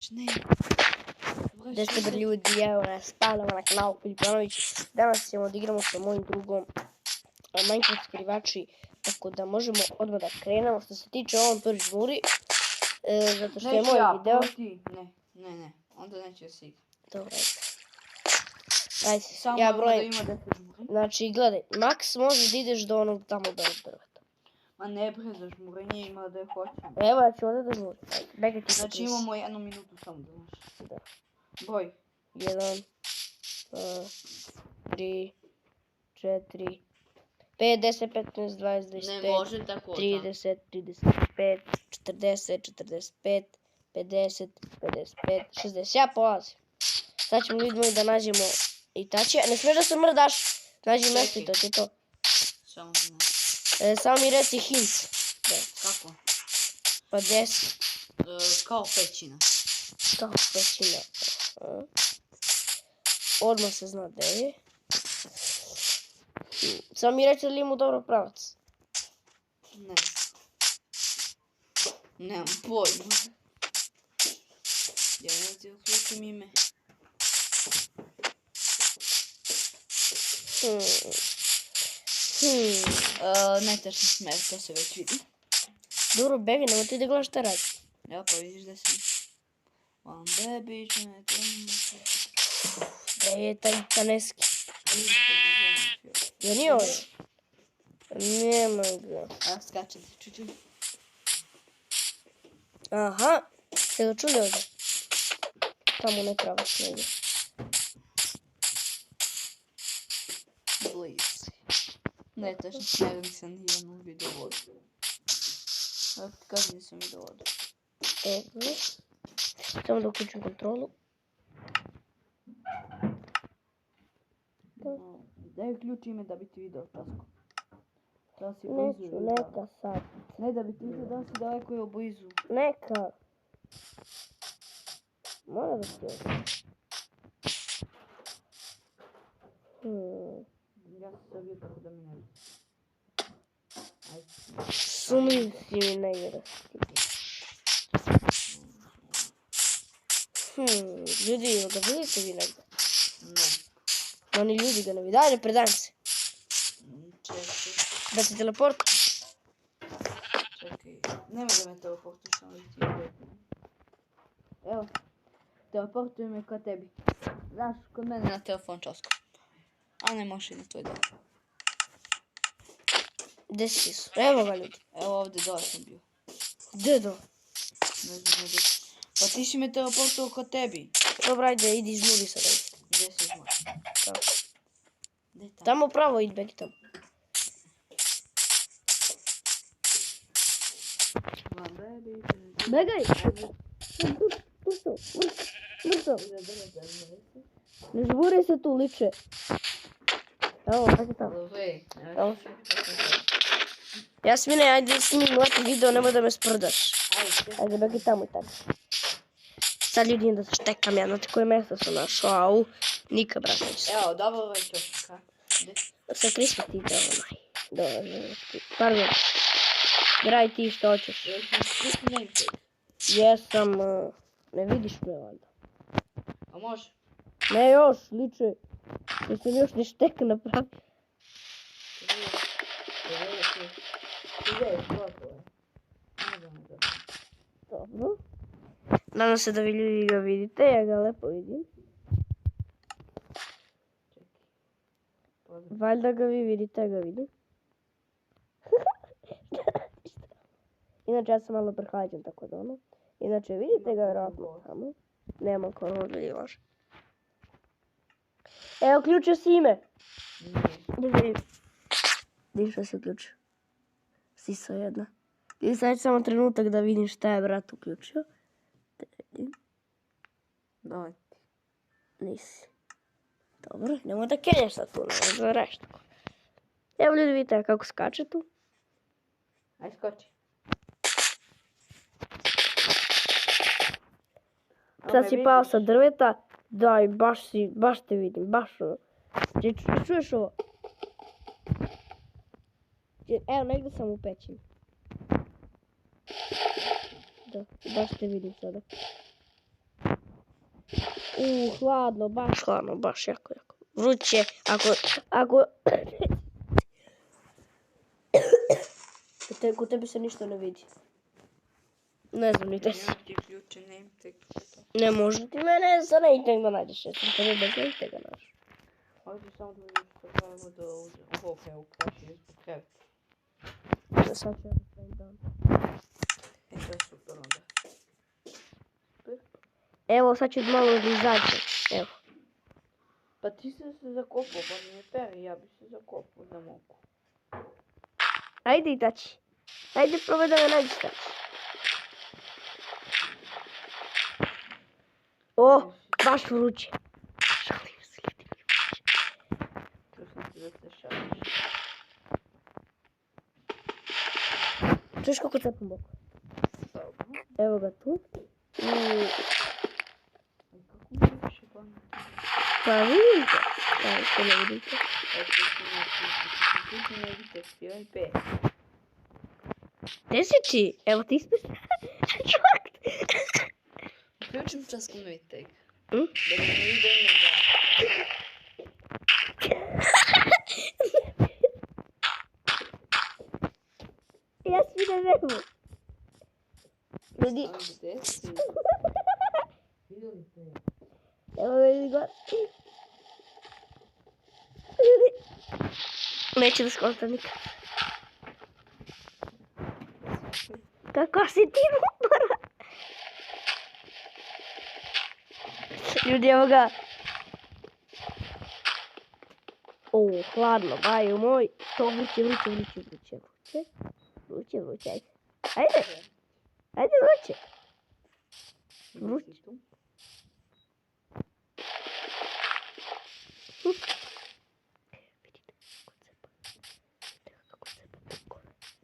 Ne. 10 ljudi, evo nas, spavljamo na kanalu Filip Jovanović. Danas ćemo da igramo sa mojim drugom Minecraft skrivači, tako da možemo odmah da krenemo. Što se tiče ovom prvi žmuri, zato što je moj video. Ne, onda neće se igra. Dobro, ajde. Samo Ja da brojim. ima 10 žmuri. Znači, gledaj, maks može da ideš do onog tamo do drveta. Ma ne bre, za žmurenje ima da je hoćemo. Evo, ja ću ovdje da žmurim. Begaj ti Znači imamo 1 minutu samo da znaš. Da. Broj. 1, 3, 4, 5, 10, 15, 20, 25, Ne može tako 30, 35, 40, 45, 50, 55, 60. Ja polazim. Sad ćemo vidjeti da nađemo i tače. Ne smiješ da se mrdaš. Nađi mjesto i to ti je to. Samo znam. Samo mi reci hint. Kako? Pa 10. Kao pećina. Kao pećina. Odmah se zna da je. Samo mi reći da li ima dobro pravac. Ne. Nemam pojma. Ja ne ti uključim ime. Najtačni smer, to se već vidi. Dobro, bebi, nemoj ti da gledaš šta radi. Evo pa vidiš da sam. One bebić, ne to. Da je taj Taneski. Ja nije ovdje. Nema ga. A skačem se čuču. Aha, se ga čuli ovdje? Tamo ne pravac negdje. Bliz. Ne, tačno smer nisam nijednom vidio vodu. Evo ti kažem nisam vidio vodu. Dobro. Samo da uključim kontrolu. Daj uključi ime da bi ti vidio tasku. Da si Neću, blizu. neka sad. Ne da bi ti vidio da si daleko i blizu. Neka. Mora da se Ja sam sabio tako da mi ne vidi. Ajde. Sumnjiv si mi negdje. Ljudi, ga vidite vi negdje? Ne. Oni ljudi ga ne vidi. Ajde, predajem se. Čekaj. Da ti teleport. Čekaj. Nemoj da me teleportuš, samo da ti je. Evo. Teleportuj me kod tebi. Znaš, kod mene na telefon časku. A ne može na tvoj dom. Gdje si su? Evo ga ljudi. Evo ovdje dole sam bio. Gdje do? Ne znam gdje. Pa ti si me teleportuo kod tebi. Dobro, ajde, idi žmuri sada. Gdje si žmur? Tamo. Gdje tamo? Tamo pravo, idi beki tamo. Begaj! Mrso! Ne žburi se tu, liče. Evo, beki tamo. Evo. Jasmine, ajde snimi mrtvi video, nemoj da me sprdaš. Ajde, beki tamo i tako. Sad ljudi idem da se štekam, ja znate koje mjesto sam našao, au. Nika, brate. Evo, dobro ovaj čoška. Sa Krispa ti ide onaj. Dobro, pardon. Graj ti što hoćeš. Jesam, ne vidiš me valjda. A može? Ne još, liče. Nisam još ni šteka napravio. Dobro. Nadam se da vi ljudi ga vidite, ja ga lepo vidim. Valjda ga vi vidite, ja ga vidim. Inače ja sam malo prehlađen, tako da ono. Inače vidite ga vjerojatno tamo. Nema ko možda i može. Evo, uključio si ime. Vidiš što se uključio. Sisa jedna. I sad samo trenutak da vidim šta je brat uključio. Da vidim. Daj. Nisi. Dobro, nemoj da kenješ sad tu, nemoj da reš tako. Evo ljudi vidite kako skače tu. Aj skoči. Sad si pao sa drveta. Daj, baš te vidim, baš ono. Čuješ ovo? Evo, negdje sam u pećini. Da, baš te vidim sada. Hladno, baš hladno, baš jako. Vruće, ako... Kod tebe se ništa ne vidi. Ne znam, ni te si. Ja ti ključe name tag. Ne može ti mene sa name da nađeš. Ja sam tebe bez name taga našao. Ovdje samo da vidiš što pravimo do ovoga u kraši zbog kreveta. Sad ću ja stavim dan. E, to je super onda. Evo, sad ću malo izaći. Evo. Pa ti si se zakopao, pa mi ne peri, ja bi se zakopao da mogu. Ajde i tači. Ajde probaj da me nađeš tači. O, baš vruće. Šalim se, ljudi mi vruće. Čuo sam ti da se šališ. Čuješ kako cepam bok? Dobro. Evo ga tu. I... Kako mi više pametno? Pa vidite. Da, što ne vidite. Evo što ti ne vidite, film 5. Gdje si ti? Evo ti ispred. Čovjek. Uključim časku Nujteg. Hm? Da mi ne ide na glad. Ja svi ne veru. Ljudi, A gdje si? Vidjeli ste? evo vidi go. Ljudi. Neće da skonta nikad. Kako si ti umora? Ljudi, evo ga. O, hladno, baju moj. To vruće. Vruće, ajde. Ajde, vruće. Vrući tu.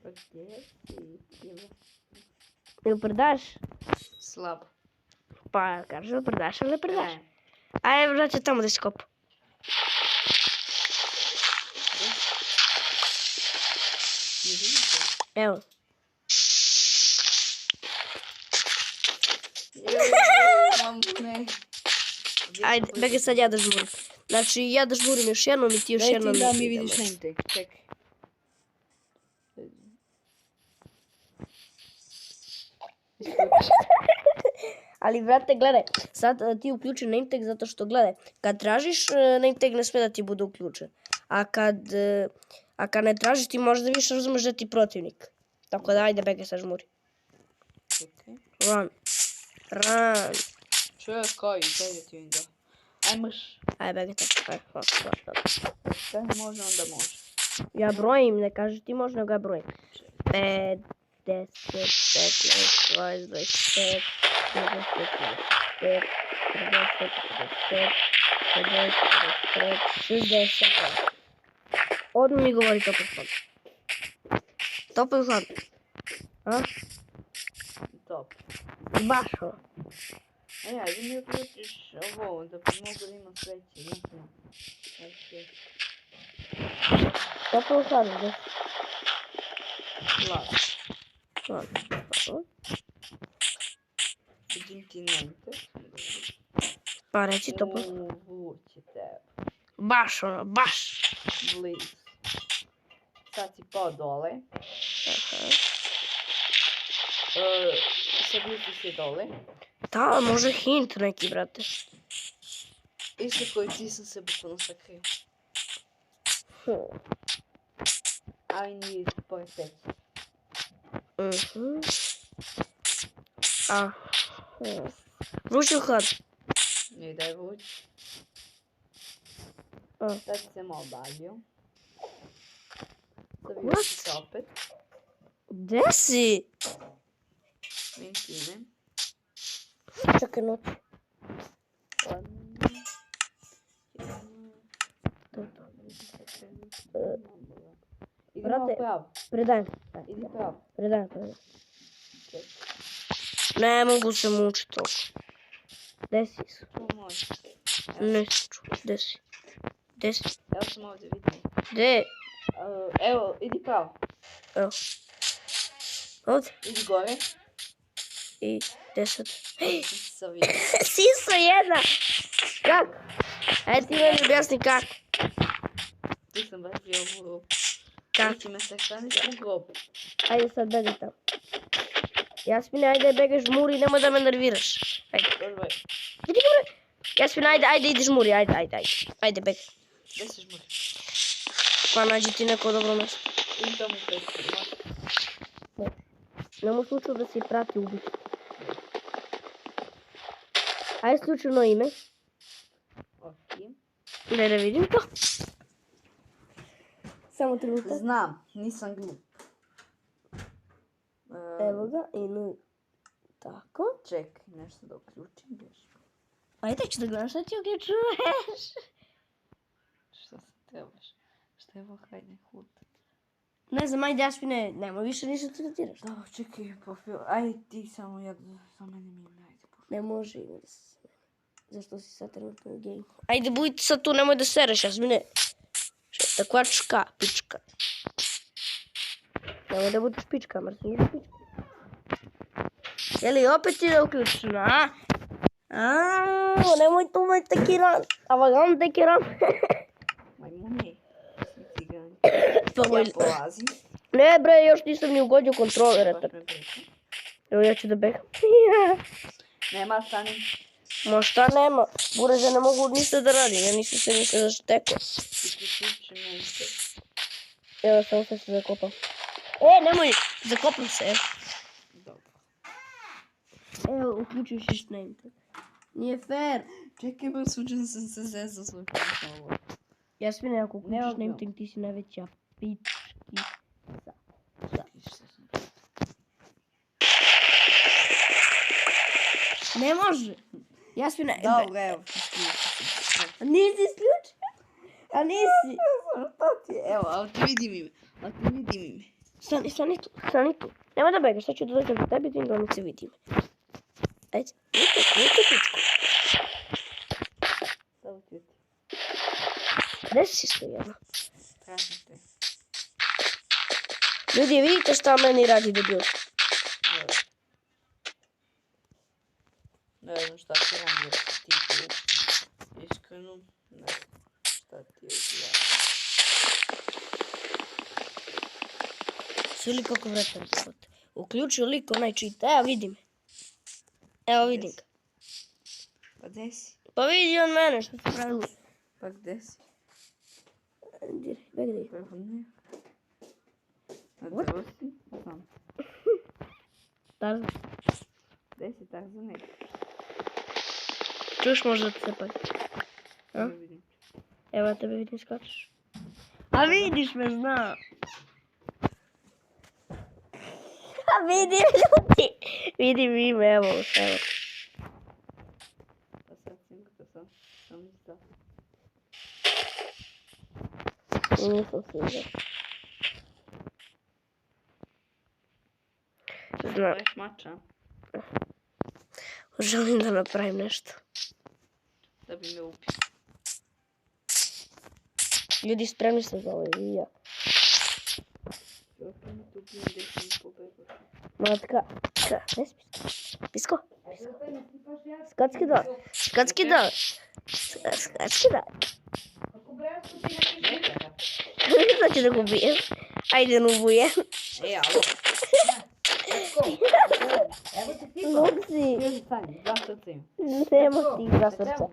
Pa gdje si? Ili predaš? Slabo. Pa, kažeš ili predaš ili ne predaš? E. A evo, znači tamo da si kopa. Ne vidite? Evo. Mam ne. Ajde, bega sad ja da žmurim. Znači, ja da žmurim još jednom i ti još jednom. Daj ti da mi idemo. vidiš name tag. Čekaj. Ali, brate, gledaj, sad ti uključi name tag zato što, gledaj, kad tražiš, name tag ne sme da ti bude uključen. A kad ne tražiš, ti možda više razumeš da ti protivnik. Tako da, ajde, bega sad žmuri. Čekaj. Run. Čekaj, daj da ti vidim da. Ajmoš. Ajde, bega tako. Ajde, hvala. Kaj može, onda može. Ja brojim, ne kažeš ti može, nego ja brojim. 5, 10, 15, 20, 25, 30, 35, 40, 45, 50, 55, 60. Odmah mi govori toplo hladno. Toplo hladno. A? Top. Baš ovo. A ja, da mi uključiš ovo, da bi mogu da imam sveće. Toplo hladno, da. Hladno. Hladno. Vidim ti name tag. Pa reći toplo. Vući tebe. Baš ono, baš. Blizu. Sad si pao dole. Aha. Sad nisi se dole. Da, može hint neki, brate. Isto koji ti sam se bukvalno sakrio. Ali nije pored sveće. Vruće ili hladno? Ne daj vući. Sad se malo bavio. Zavio si se opet. Gde si? Mentine. Čekaj, noć. Idi malo Brate. pravo. Predajem. Idi pravo. Predajem. Ne mogu se mučiti toliko. Gde si? To može. Ne se ču. Gde si? Gde si? Evo sam ovdje, vidim. Gde? Evo, idi pravo. Evo. Ovdje. Idi gore. I 10. Hej! Zavio. Siso jedna! Kako? Ajde ti meni objasni kako. Tu sam baš bio u grobu. Kako? Ti me sahraniš u grobu. Ajde sad beži tamo. Jasmine, ajde begaš žmuri, nemoj da me nerviraš. Ajde. Vidi ga. Jasmine, ajde idi žmuri, ajde. Ajde, begaj. Gdje se žmuri? Pa nađi ti neko dobro mjesto. I tamo peći. Nemo slučaju da se prati ubicu. Ajde slučajno ime. Ok. Da vidim to. Samo trenutak. Znam, nisam glup. Evo ga, ime. Tako. Čekaj, nešto da uključim još. Ajde ću da gledam šta ti uključuješ. Šta se trebaš? Šta je ovo, hajde, hud. Ne znam, ajde Jasmine, nemoj više ništa tretiraš. Da, čekaj, popio. Ajde ti samo, ja za mene mi ime, ajde. Ne može ime da se smene. Zašto si sad trenutno u gejmu? Ajde, budite sad tu, nemoj da sereš, Jasmine. Šta kvačka, pička. Nemoj da budeš pička, mrsi nije pička. Jeli, opet ti da uključena, a? Nemoj tu moj tekiran. Avagan tekiran. Majmune, svi cigani. Pa Ja polazim. ne bre, još nisam ni ugodio kontrolere. Baš me briga. Evo ja ću da begam. Nema stani. Ma šta nema? Bureze ne mogu ništa da radim, ja nisam se ništa zaštekao. Ti priključim na isto. Evo samo sam se zakopao. Nemoj, zakopam se. Dobro. Evo, uključujući još na internet. Nije fair. Čekaj, ba suđen sam se zezao svoj ovo. Jasmine, ako uključiš Evo ga. na internet, ti si najveća pičkica. Ne može. Jasmine, Dobro, evo. a nisi isključio? A nisi. Šta ti je? Evo, ali ti vidim ime. Stani tu. Nema da begaš, sad ću da dođem do tebi, ti da mi se vidi ime. Ajde, nije to pičko. Samo ti ti. Gde si sve jedna? Strašno te. Ljudi, vidite šta meni radi debil. Ne znam šta ti radim ti tu. Iskreno, ne znam šta ti je gledam. Svi li kako vretan život. Uključio lik onaj čita, evo vidim. Evo vidim ga. Pa gdje si? Pa vidi on mene što se pravilo. Pa gdje si? Begdje. Pa ne. Na drvo si? Znam. Tarzan. Gdje si Tarzan? Čuš možda da se pati. A? Ne vidim. Evo tebe vidim skačeš. A vidiš me, znam. A vidim ljudi. Vidim ime, evo. Pa sad sam sam izdao. Nisam se izdao. Znam. Baš mača. Želim da napravim nešto. Da bi me upio. Ljudi, spremni ste za ovo i ja. Ja sam tu bio gdje sam pobegao. Matka. Ne spisko. Pisko. Skacki dan. Skacki dan. Skacki dan. Šta ću da ga ubijem? Ajde, ne ubijem. Alo. Evo ti ti. Luci. Još stani, dva srca ima. Nema ti dva srca.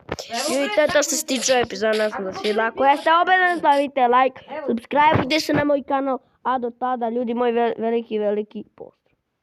I to je to što se tiče epizoda. Nadam se da svi lako. Jeste obavezno stavite like, subscribe, gdje se na moj kanal. A do tada, ljudi, moj veliki post.